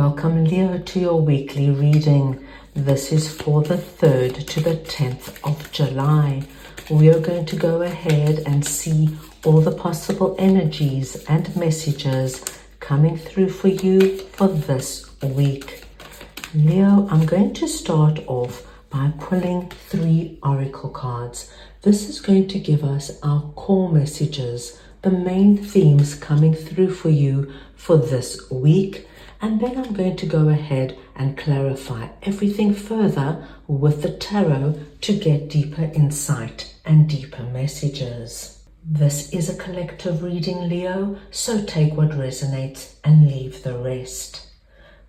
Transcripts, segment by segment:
Welcome, Leo, to your weekly reading. This is for the 3rd to the 10th of July. We are going to go ahead and see all the possible energies and messages coming through for you for this week. Leo, I'm going to start off by pulling 3 oracle cards. This is going to give us our core messages, the main themes coming through for you for this week. And then I'm going to go ahead and clarify everything further with the tarot to get deeper insight and deeper messages. This is a collective reading, Leo, so take what resonates and leave the rest.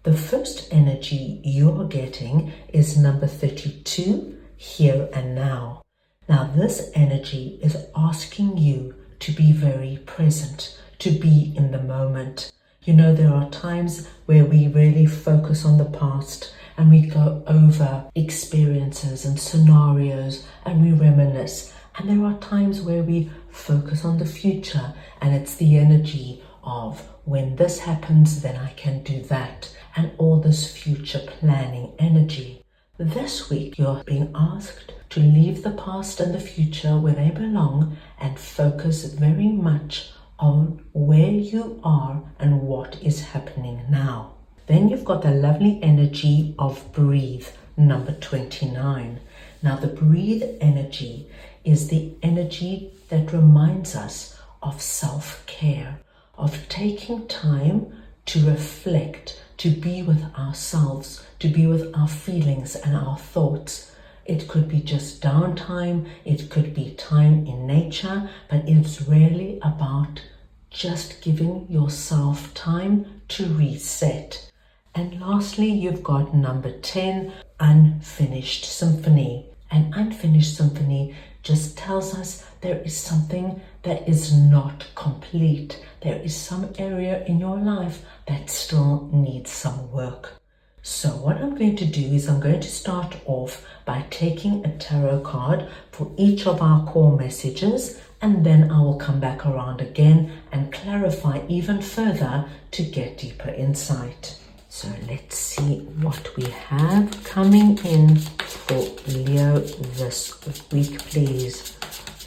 The first energy you're getting is number 32, here and now. Now this energy is asking you to be very present, to be in the moment. You know, there are times where we really focus on the past and we go over experiences and scenarios and we reminisce. And there are times where we focus on the future and it's the energy of when this happens, then I can do that, and all this future planning energy. This week, you're being asked to leave the past and the future where they belong and focus very much on where you are and what is happening now. Then you've got the lovely energy of breathe, number 29. Now the breathe energy is the energy that reminds us of self-care, of taking time to reflect, to be with ourselves, to be with our feelings and our thoughts. It could be just downtime, it could be time in nature, but it's really about just giving yourself time to reset. And lastly, you've got number 10, unfinished symphony. An unfinished symphony just tells us there is something that is not complete. There is some area in your life that still needs some work. So what I'm going to do is I'm going to start off by taking a tarot card for each of our core messages, and then I will come back around again and clarify even further to get deeper insight. So let's see what we have coming in for Leo this week, please.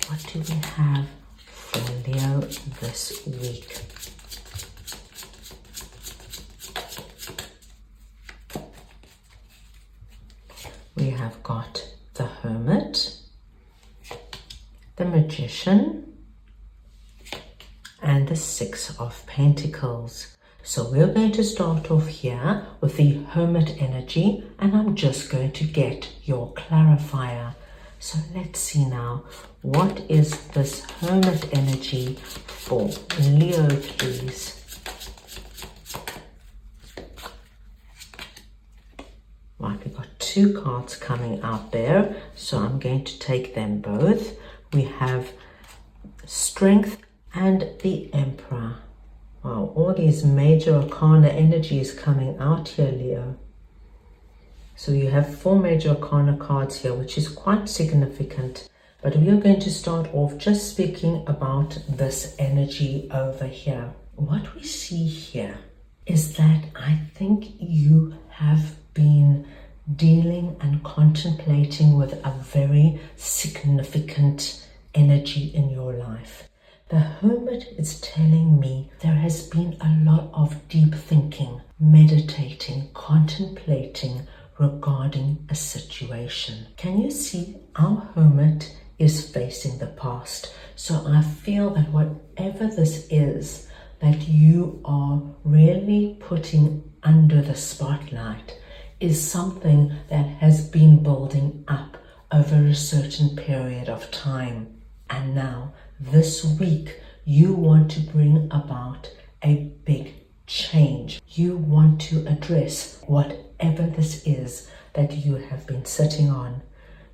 What do we have for Leo this week? We have got the Hermit, the Magician, and the 6 of Pentacles. So we're going to start off here with the Hermit energy, and I'm just going to get your clarifier. So let's see now, what is this Hermit energy for Leo, please? Right, we've got 2 cards coming out there, so I'm going to take them both. We have Strength and the Emperor. Wow, all these major arcana energies coming out here, Leo. So you have 4 major arcana cards here, which is quite significant. But we are going to start off just speaking about this energy over here. What we see here is that I think you have been dealing and contemplating with a very significant energy in your life. The Hermit is telling me there has been a lot of deep thinking, meditating, contemplating regarding a situation. Can you see our Hermit is facing the past? So I feel that whatever this is that you are really putting under the spotlight is something that has been building up over a certain period of time. And now, this week, you want to bring about a big change. You want to address whatever this is that you have been sitting on.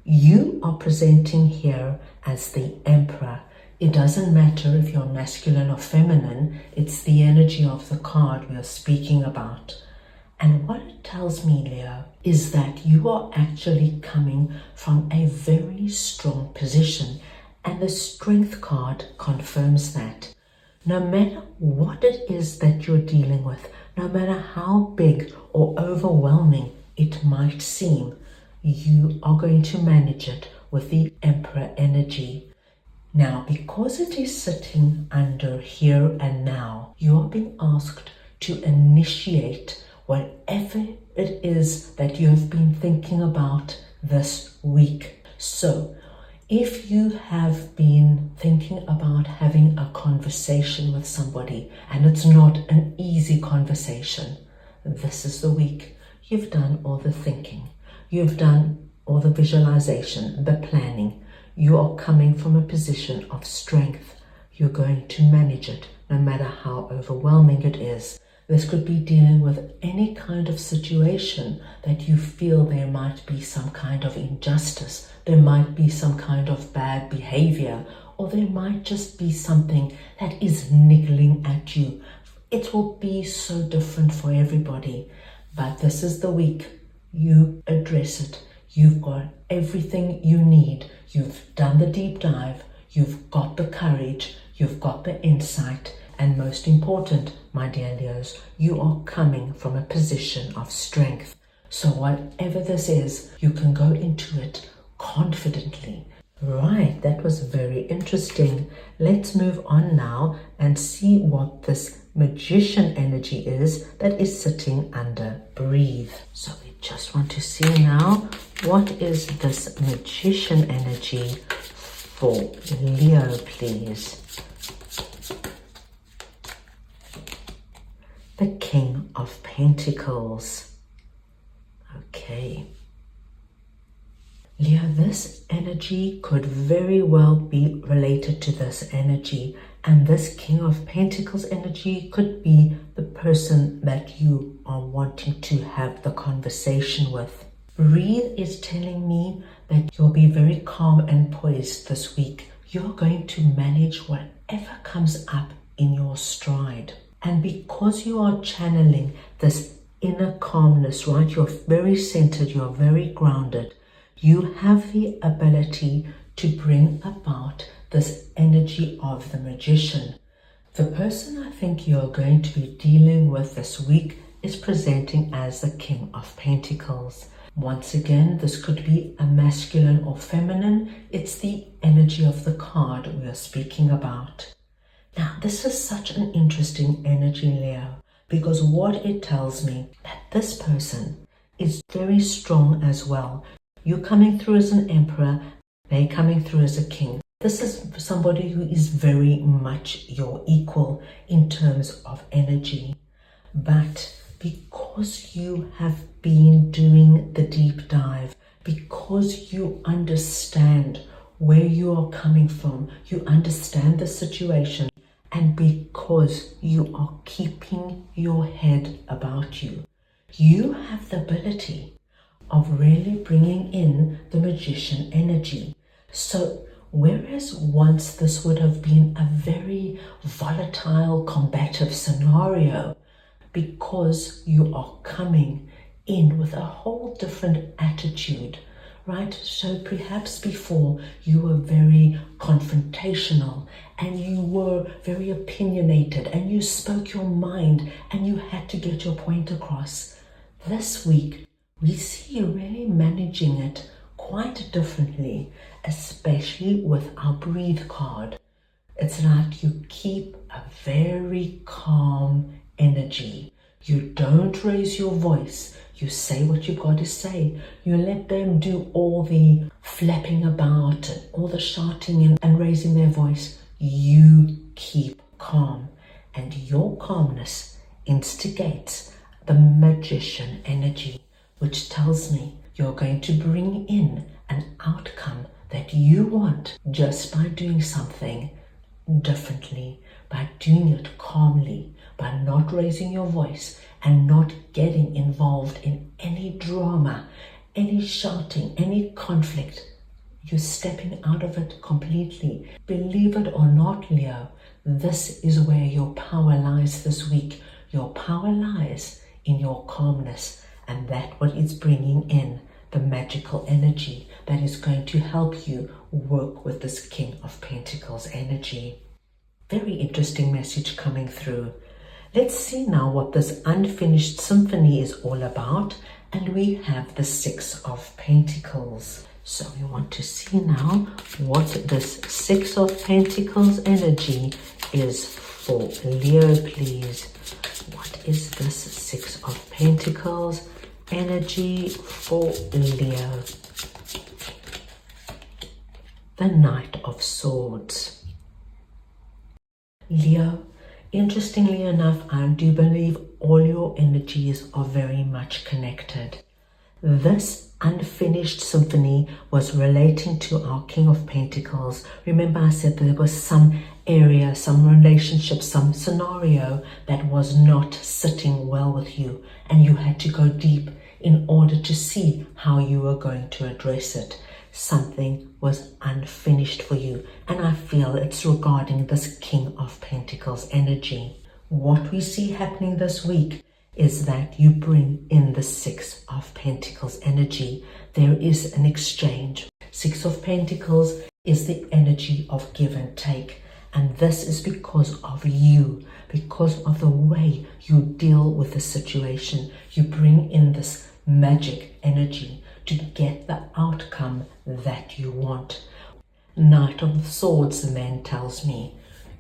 You are presenting here as the Emperor. It doesn't matter if you're masculine or feminine, it's the energy of the card we are speaking about. And what it tells me, Leo, is that you are actually coming from a very strong position, and the Strength card confirms that. No matter what it is that you're dealing with, no matter how big or overwhelming it might seem, you are going to manage it with the Emperor energy. Now, because it is sitting under here and now, you are being asked to initiate whatever it is that you have been thinking about this week. So, if you have been thinking about having a conversation with somebody and it's not an easy conversation, this is the week. You've done all the thinking. You've done all the visualization, the planning. You are coming from a position of strength. You're going to manage it no matter how overwhelming it is. This could be dealing with any kind of situation that you feel there might be some kind of injustice, there might be some kind of bad behavior, or there might just be something that is niggling at you. It will be so different for everybody, but this is the week you address it. You've got everything you need. You've done the deep dive. You've got the courage. You've got the insight. And most important, my dear Leos, you are coming from a position of strength. So whatever this is, you can go into it confidently. Right, that was very interesting. Let's move on now and see what this Magician energy is that is sitting under Breathe. So we just want to see now, what is this Magician energy for Leo, please? The King of Pentacles. Okay. Leo, this energy could very well be related to this energy, and this King of Pentacles energy could be the person that you are wanting to have the conversation with. Breathe is telling me that you'll be very calm and poised this week. You're going to manage whatever comes up in your stride. And because you are channeling this inner calmness, right? You're very centered, you're very grounded. You have the ability to bring about this energy of the Magician. The person I think you're going to be dealing with this week is presenting as the King of Pentacles. Once again, this could be a masculine or feminine. It's the energy of the card we are speaking about. Now, this is such an interesting energy, Leo, because what it tells me that this person is very strong as well. You're coming through as an emperor, they're coming through as a king. This is somebody who is very much your equal in terms of energy. But because you have been doing the deep dive, because you understand where you are coming from, you understand the situation, and because you are keeping your head about you, you have the ability of really bringing in the Magician energy. So whereas once this would have been a very volatile, combative scenario, because you are coming in with a whole different attitude, right? So perhaps before you were very confrontational and you were very opinionated and you spoke your mind and you had to get your point across. This week, we see you really managing it quite differently, especially with our Breathe card. It's like you keep a very calm energy. You don't raise your voice. You say what you've got to say. You let them do all the flapping about and all the shouting and raising their voice. You keep calm, and your calmness instigates the Magician energy, which tells me you're going to bring in an outcome that you want just by doing something differently, by doing it calmly, by not raising your voice and not getting involved in any drama, any shouting, any conflict. You're stepping out of it completely. Believe it or not, Leo, this is where your power lies this week. Your power lies in your calmness, and that what is bringing in the magical energy that is going to help you work with this King of Pentacles energy. Very interesting message coming through. Let's see now what this unfinished symphony is all about. And we have the Six of Pentacles. So we want to see now what this Six of Pentacles energy is for Leo, please. What is this Six of Pentacles energy for Leo? The Knight of Swords. Leo, interestingly enough, I do believe all your energies are very much connected. This unfinished symphony was relating to our King of Pentacles. Remember, I said there was some area, some relationship, some scenario that was not sitting well with you, and you had to go deep in order to see how you were going to address it. Something was unfinished for you, and I feel it's regarding this King of Pentacles energy. What we see happening this week is that you bring in the Six of Pentacles energy. There is an exchange. Six of Pentacles is the energy of give and take, and this is because of you, because of the way you deal with the situation. You bring in this magic energy to get the outcome that you want. Knight of Swords then tells me,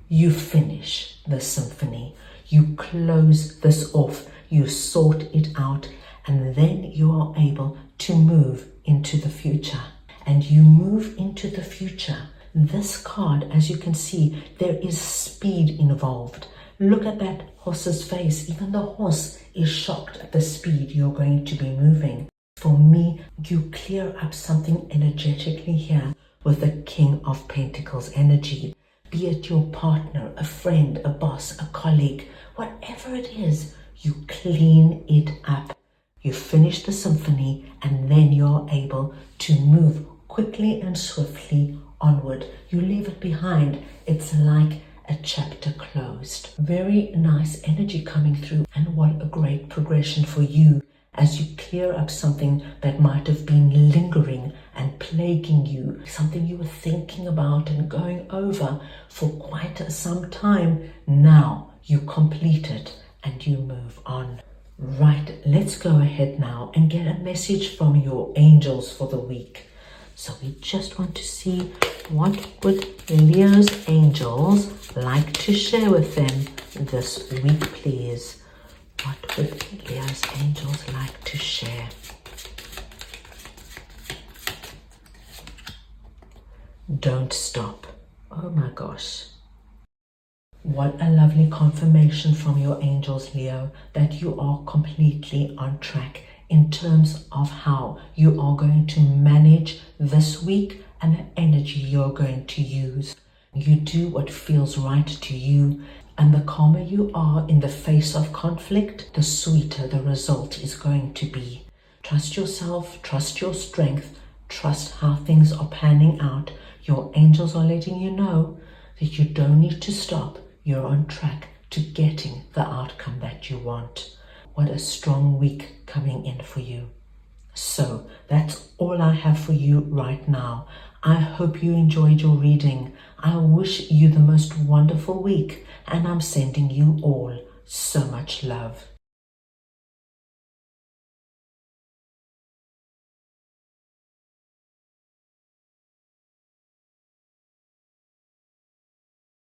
you finish the symphony, you close this off, you sort it out, and then you are able to move into the future. And you move into the future. This card, as you can see, there is speed involved. Look at that horse's face. Even the horse is shocked at the speed you're going to be moving. For me, you clear up something energetically here with the King of Pentacles energy. Be it your partner, a friend, a boss, a colleague, whatever it is, you clean it up. You finish the symphony, and then you're able to move quickly and swiftly onward. You leave it behind. It's like a chapter closed. Very nice energy coming through, and what a great progression for you as you clear up something that might have been lingering and plaguing you, something you were thinking about and going over for quite some time. Now you complete it and you move on. Right, let's go ahead now and get a message from your angels for the week. So we just want to see what would Leo's angels like to share with them this week, please. What would Leo's angels like to share? Don't stop. Oh my gosh. What a lovely confirmation from your angels, Leo, that you are completely on track in terms of how you are going to manage this week and the energy you're going to use. You do what feels right to you, and the calmer you are in the face of conflict, the sweeter the result is going to be. Trust yourself, trust your strength, trust how things are panning out. Your angels are letting you know that you don't need to stop. You're on track to getting the outcome that you want. What a strong week coming in for you. So that's all I have for you right now. I hope you enjoyed your reading. I wish you the most wonderful week, and I'm sending you all so much love.